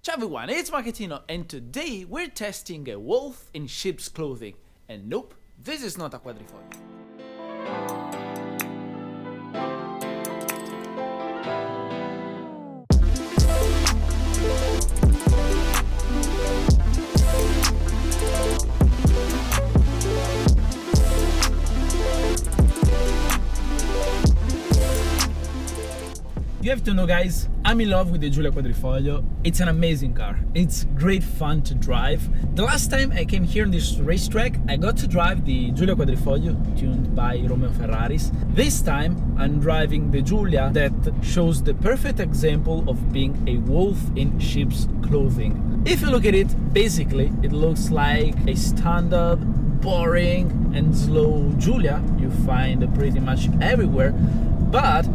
Ciao everyone, it's Marchettino and today we're testing a wolf in sheep's clothing. And nope, this is not a quadrifoglio. You have to know, guys, I'm in love with the Giulia Quadrifoglio. It's an amazing car. It's great fun to drive. The last time I came here on this racetrack, I got to drive the Giulia Quadrifoglio tuned by Romeo Ferraris. This time I'm driving the Giulia that shows the perfect example of being a wolf in sheep's clothing. If you look at it, basically it looks like a standard, boring and slow Giulia you find pretty much everywhere, but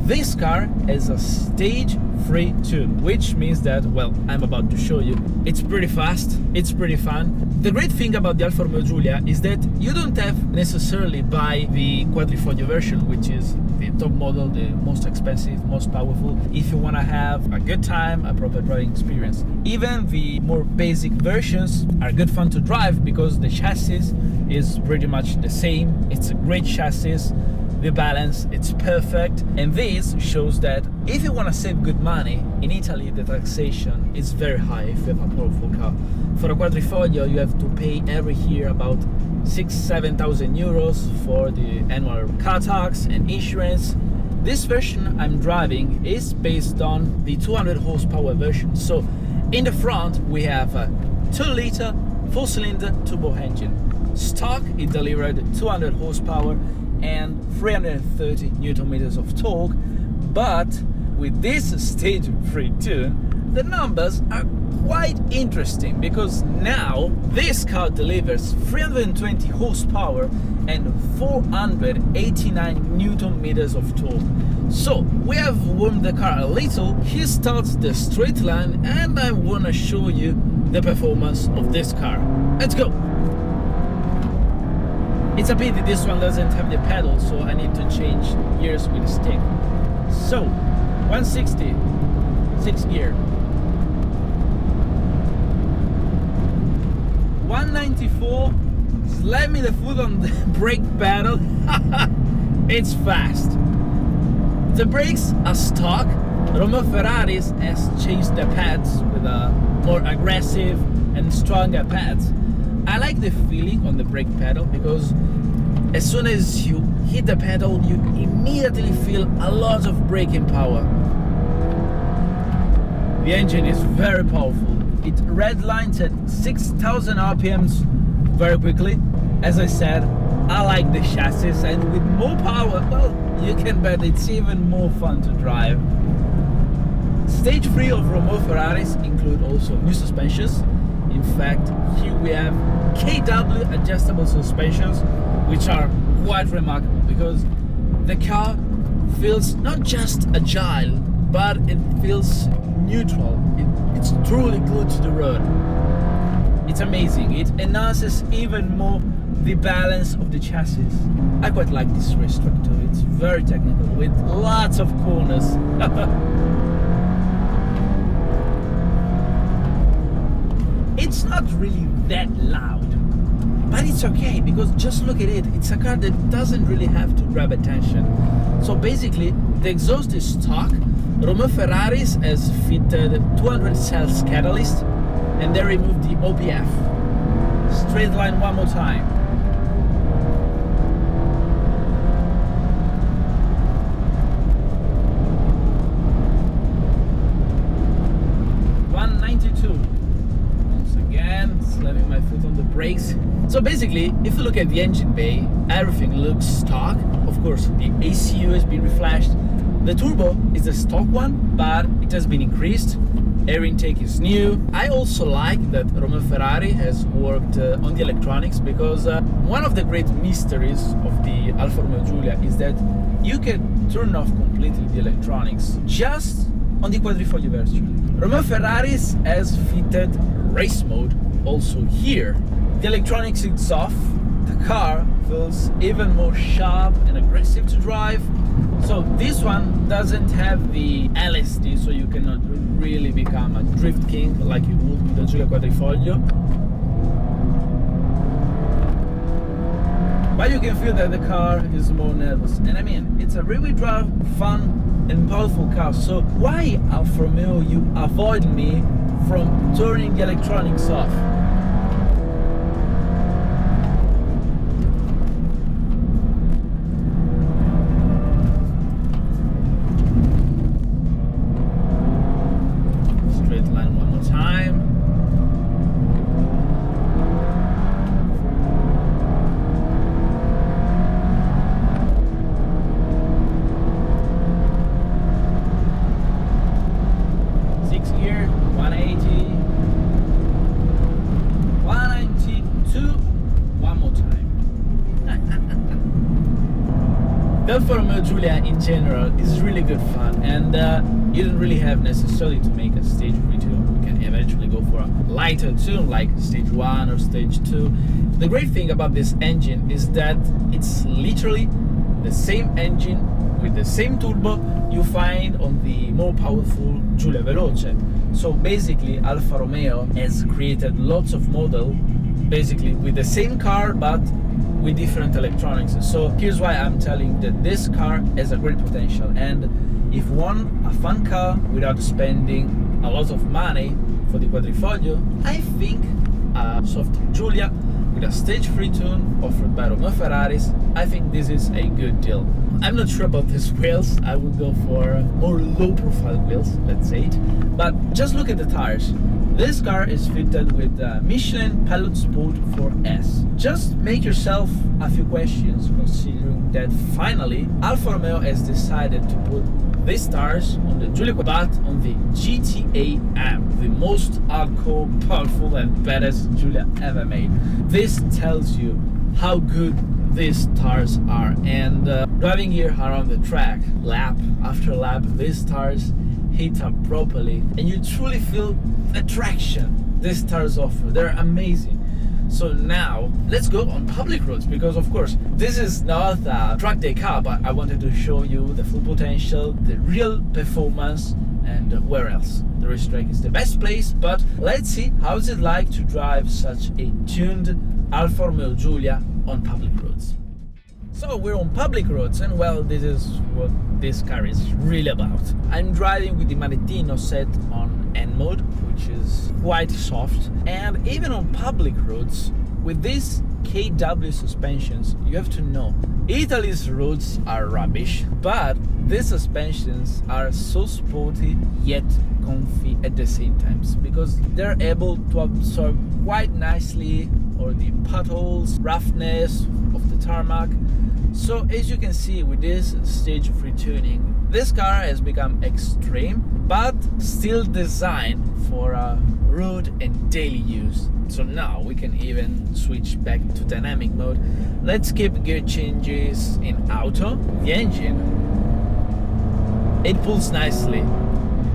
this car has a stage-free tune, which means that, well, I'm about to show you, it's pretty fast, it's pretty fun. The great thing about the Alfa Romeo Giulia is that you don't have necessarily buy the Quadrifoglio version, which is the top model, the most expensive, most powerful, if you want to have a good time, a proper driving experience. Even the more basic versions are good fun to drive because the chassis is pretty much the same. It's a great chassis. The balance, it's perfect, and this shows that if you want to save good money, in Italy the taxation is very high if you have a powerful car. For a Quadrifoglio you have to pay every year about 6,000–7,000 euros for the annual car tax and insurance. This version I'm driving is based on the 200 horsepower version. So in the front we have a 2-liter 4-cylinder turbo engine. Stock it delivered 200 horsepower and 330 Newton meters of torque, but with this stage-free tune, the numbers are quite interesting because now this car delivers 320 horsepower and 489 Newton meters of torque. So we have warmed the car a little. He starts the straight line and I want to show you the performance of this car. Let's go! It's a pity this one doesn't have the pedal, so I need to change gears with the stick. So, 160, 6 gear. 194, slap me the foot on the brake pedal. It's fast. The brakes are stock. Romeo Ferraris has changed the pads with a more aggressive and stronger pads. I like the feeling on the brake pedal because as soon as you hit the pedal, you immediately feel a lot of braking power. The engine is very powerful. It redlines at 6,000 RPMs very quickly. As I said, I like the chassis, and with more power, well, you can bet it's even more fun to drive. Stage 3 of Romeo Ferraris include also new suspensions. In fact, here we have KW adjustable suspensions, which are quite remarkable because the car feels not just agile, but it feels neutral. It's truly glued to the road. It's amazing. It enhances even more the balance of the chassis. I quite like this racetrack too. It's very technical with lots of corners. It's not really that loud, but it's okay because just look at it. It's a car that doesn't really have to grab attention. So basically, the exhaust is stock. Romeo Ferraris has fitted 200 cells catalyst and they removed the OPF. Straight line one more time. Slamming my foot on the brakes. So basically, if you look at the engine bay, everything looks stock. Of course, the ECU has been reflashed. The turbo is a stock one, but it has been increased. Air intake is new. I also like that Romeo Ferrari has worked on the electronics because one of the great mysteries of the Alfa Romeo Giulia is that you can turn off completely the electronics just on the Quadrifoglio version. Romeo Ferraris has fitted race mode also here. The electronics is off. The car feels even more sharp and aggressive to drive. So this one doesn't have the LSD, so you cannot really become a drift king like you would with the Giulia Quadrifoglio. But you can feel that the car is more nervous. And I mean, it's a rear-wheel drive, fun and powerful car. So why, Alfa Romeo, you avoid me from turning the electronics off? The Alfa Romeo Giulia in general is really good fun, and you don't really have necessarily to make a stage 3 tune. You can eventually go for a lighter tune like stage 1 or stage 2. The great thing about this engine is that it's literally the same engine with the same turbo you find on the more powerful Giulia Veloce. So basically Alfa Romeo has created lots of models basically with the same car but with different electronics. So here's why I'm telling that this car has a great potential, and if you want a fun car without spending a lot of money for the Quadrifoglio, I think a soft Giulia with a stage 3 tune offered by Romeo Ferraris, I think this is a good deal. I'm not sure about these wheels. I would go for more low profile wheels, let's say it. But just look at the tires. This car is fitted with Michelin Pilot Sport 4S. Just make yourself a few questions, considering that finally Alfa Romeo has decided to put these tires on the Giulia, but on the GTA M, the most hardcore, powerful and badass Giulia ever made. This tells you how good these tires are, and driving here around the track, lap after lap, these tires hit up properly and you truly feel the traction these tires offer. They're amazing. So now let's go on public roads, because of course this is not a track day car, but I wanted to show you the full potential, the real performance, and where else. The racetrack is the best place, but let's see how is it like to drive such a tuned Alfa Romeo Giulia on public roads. So we're on public roads, and well, this is what this car is really about. I'm driving with the Manettino set on N mode, which is quite soft, and even on public roads with these KW suspensions, you have to know Italy's roads are rubbish, but these suspensions are so sporty yet comfy at the same time, because they're able to absorb quite nicely all the potholes, roughness of the tarmac. So as you can see with this stage 3 tuning, this car has become extreme but still designed for road and daily use. So now we can even switch back to dynamic mode. Let's keep gear changes in auto. The engine, it pulls nicely.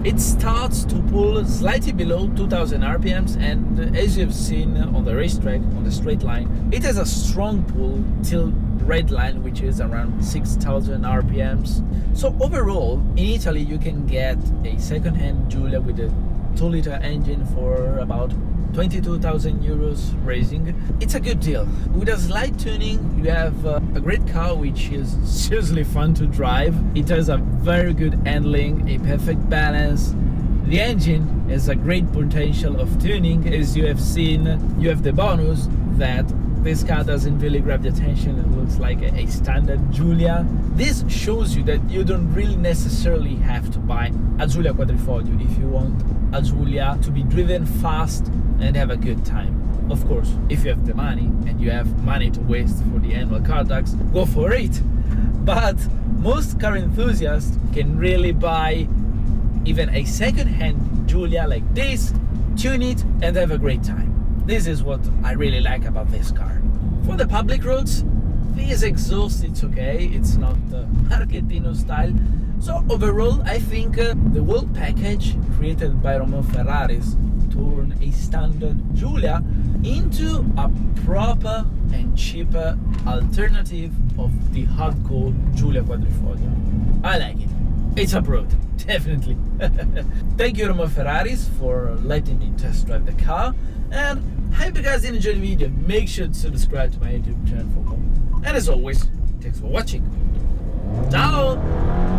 It starts to pull slightly below 2000 RPMs, and as you've seen on the racetrack, on the straight line, it has a strong pull till red line, which is around 6000 RPMs. So overall, in Italy you can get a second-hand Giulia with a 2-liter engine for about 22,000 euros racing. It's a good deal. With a slight tuning, you have a great car which is seriously fun to drive. It has a very good handling, a perfect balance. The engine has a great potential of tuning. As you have seen, you have the bonus that this car doesn't really grab the attention. It looks like a standard Giulia. This shows you that you don't really necessarily have to buy a Giulia Quadrifoglio if you want a Giulia to be driven fast and have a good time. Of course, if you have the money and you have money to waste for the annual car tax, go for it. But most car enthusiasts can really buy even a second-hand Giulia like this, tune it and have a great time. This is what I really like about this car. For the public roads, this exhaust, it's okay, it's not Marchettino style. So overall, I think the whole package created by Romeo Ferraris turned a standard Giulia into a proper and cheaper alternative of the hardcore Giulia Quadrifoglio. I like it. It's approved, definitely. Thank you, Romeo Ferraris, for letting me test drive the car, and I hope you guys did enjoy the video. Make sure to subscribe to my YouTube channel for more. And as always, thanks for watching. Ciao!